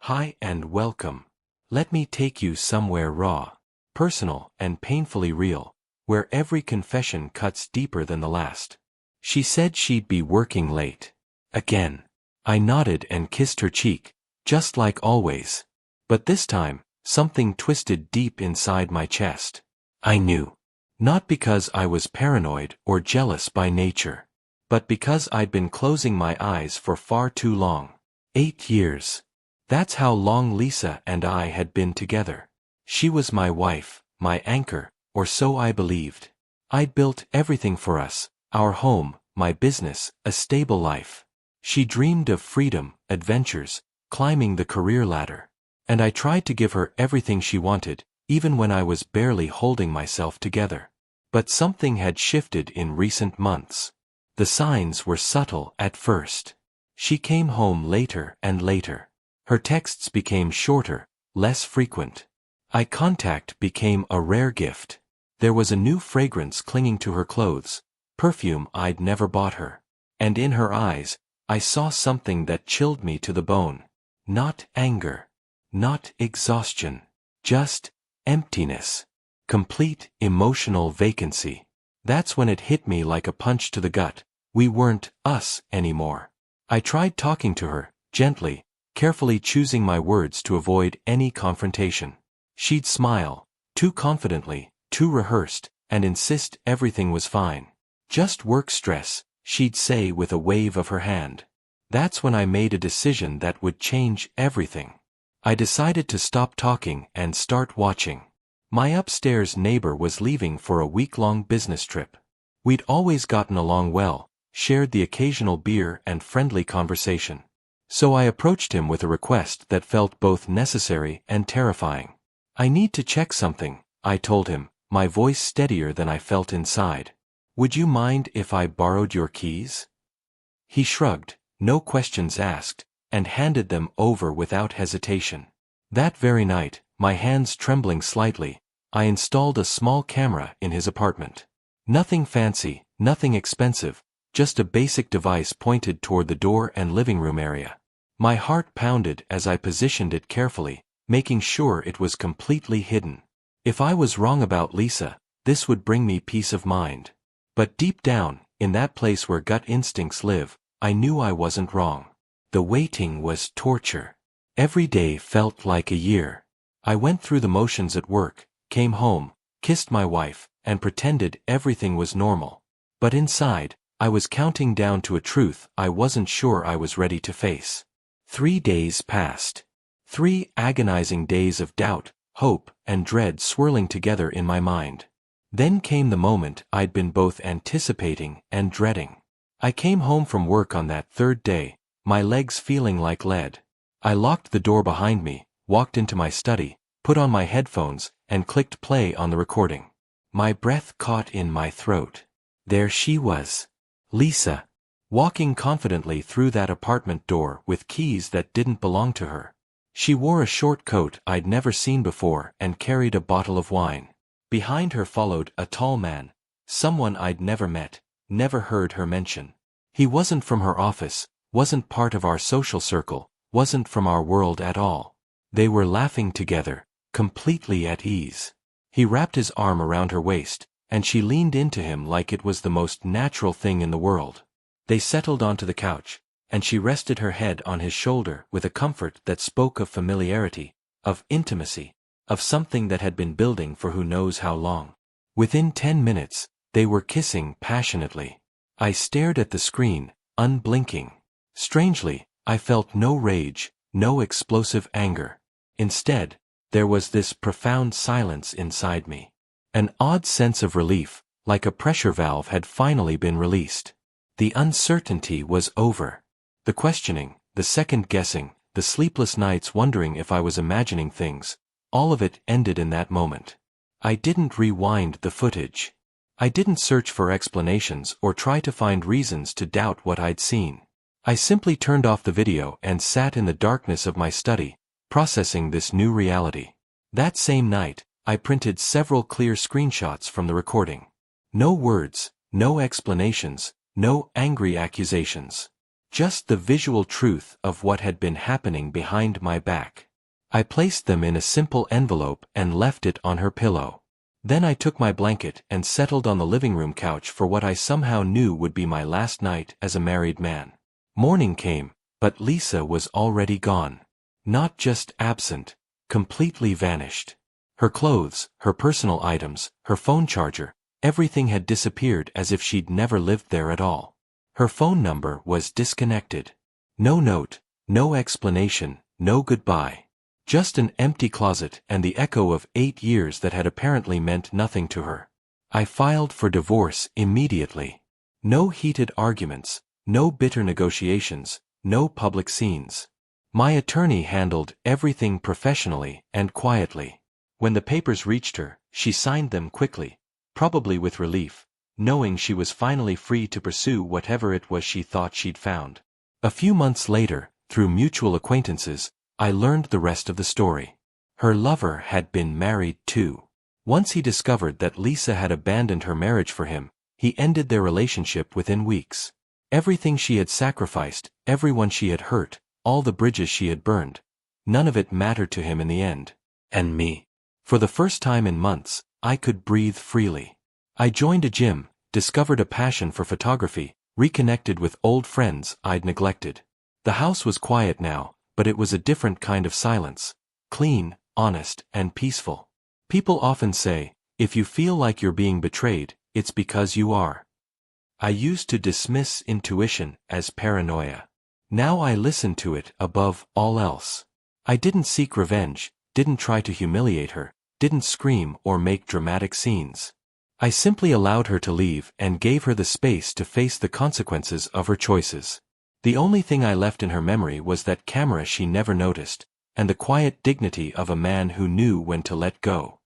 Hi and welcome. Let me take you somewhere raw, personal, and painfully real, where every confession cuts deeper than the last. She said she'd be working late. Again. I nodded and kissed her cheek, just like always. But this time, something twisted deep inside my chest. I knew. Not because I was paranoid or jealous by nature, but because I'd been closing my eyes for far too long. 8 years. That's how long Lisa and I had been together. She was my wife, my anchor, or so I believed. I'd built everything for us, our home, my business, a stable life. She dreamed of freedom, adventures, climbing the career ladder. And I tried to give her everything she wanted, even when I was barely holding myself together. But something had shifted in recent months. The signs were subtle at first. She came home later and later. Her texts became shorter, less frequent. Eye contact became a rare gift. There was a new fragrance clinging to her clothes, perfume I'd never bought her. And in her eyes, I saw something that chilled me to the bone. Not anger. Not exhaustion. Just emptiness. Complete emotional vacancy. That's when it hit me like a punch to the gut. We weren't us anymore. I tried talking to her, gently, carefully choosing my words to avoid any confrontation. She'd smile, too confidently, too rehearsed, and insist everything was fine. Just work stress, she'd say with a wave of her hand. That's when I made a decision that would change everything. I decided to stop talking and start watching. My upstairs neighbor was leaving for a week-long business trip. We'd always gotten along well, shared the occasional beer and friendly conversation. So I approached him with a request that felt both necessary and terrifying. I need to check something, I told him, my voice steadier than I felt inside. Would you mind if I borrowed your keys? He shrugged, no questions asked, and handed them over without hesitation. That very night, my hands trembling slightly, I installed a small camera in his apartment. Nothing fancy, nothing expensive, just a basic device pointed toward the door and living room area. My heart pounded as I positioned it carefully, making sure it was completely hidden. If I was wrong about Lisa, this would bring me peace of mind. But deep down, in that place where gut instincts live, I knew I wasn't wrong. The waiting was torture. Every day felt like a year. I went through the motions at work, came home, kissed my wife, and pretended everything was normal. But inside, I was counting down to a truth I wasn't sure I was ready to face. 3 days passed. 3 agonizing days of doubt, hope, and dread swirling together in my mind. Then came the moment I'd been both anticipating and dreading. I came home from work on that 3rd day, my legs feeling like lead. I locked the door behind me, walked into my study, put on my headphones, and clicked play on the recording. My breath caught in my throat. There she was. Lisa. Walking confidently through that apartment door with keys that didn't belong to her. She wore a short coat I'd never seen before and carried a bottle of wine. Behind her followed a tall man, someone I'd never met, never heard her mention. He wasn't from her office, wasn't part of our social circle, wasn't from our world at all. They were laughing together, completely at ease. He wrapped his arm around her waist, and she leaned into him like it was the most natural thing in the world. They settled onto the couch, and she rested her head on his shoulder with a comfort that spoke of familiarity, of intimacy, of something that had been building for who knows how long. Within 10 minutes, they were kissing passionately. I stared at the screen, unblinking. Strangely, I felt no rage, no explosive anger. Instead, there was this profound silence inside me. An odd sense of relief, like a pressure valve had finally been released. The uncertainty was over. The questioning, the second-guessing, the sleepless nights wondering if I was imagining things, all of it ended in that moment. I didn't rewind the footage. I didn't search for explanations or try to find reasons to doubt what I'd seen. I simply turned off the video and sat in the darkness of my study, processing this new reality. That same night, I printed several clear screenshots from the recording. No words, no explanations, no angry accusations. Just the visual truth of what had been happening behind my back. I placed them in a simple envelope and left it on her pillow. Then I took my blanket and settled on the living room couch for what I somehow knew would be my last night as a married man. Morning came, but Lisa was already gone. Not just absent, completely vanished. Her clothes, her personal items, her phone charger, everything had disappeared as if she'd never lived there at all. Her phone number was disconnected. No note, no explanation, no goodbye. Just an empty closet and the echo of 8 years that had apparently meant nothing to her. I filed for divorce immediately. No heated arguments, no bitter negotiations, no public scenes. My attorney handled everything professionally and quietly. When the papers reached her, she signed them quickly, probably with relief, knowing she was finally free to pursue whatever it was she thought she'd found. A few months later, through mutual acquaintances, I learned the rest of the story. Her lover had been married too. Once he discovered that Lisa had abandoned her marriage for him, he ended their relationship within weeks. Everything she had sacrificed, everyone she had hurt, all the bridges she had burned, none of it mattered to him in the end. And me. For the first time in months, I could breathe freely. I joined a gym, discovered a passion for photography, reconnected with old friends I'd neglected. The house was quiet now, but it was a different kind of silence. Clean, honest, and peaceful. People often say, if you feel like you're being betrayed, it's because you are. I used to dismiss intuition as paranoia. Now I listen to it above all else. I didn't seek revenge, didn't try to humiliate her, didn't scream or make dramatic scenes. I simply allowed her to leave and gave her the space to face the consequences of her choices. The only thing I left in her memory was that camera she never noticed, and the quiet dignity of a man who knew when to let go.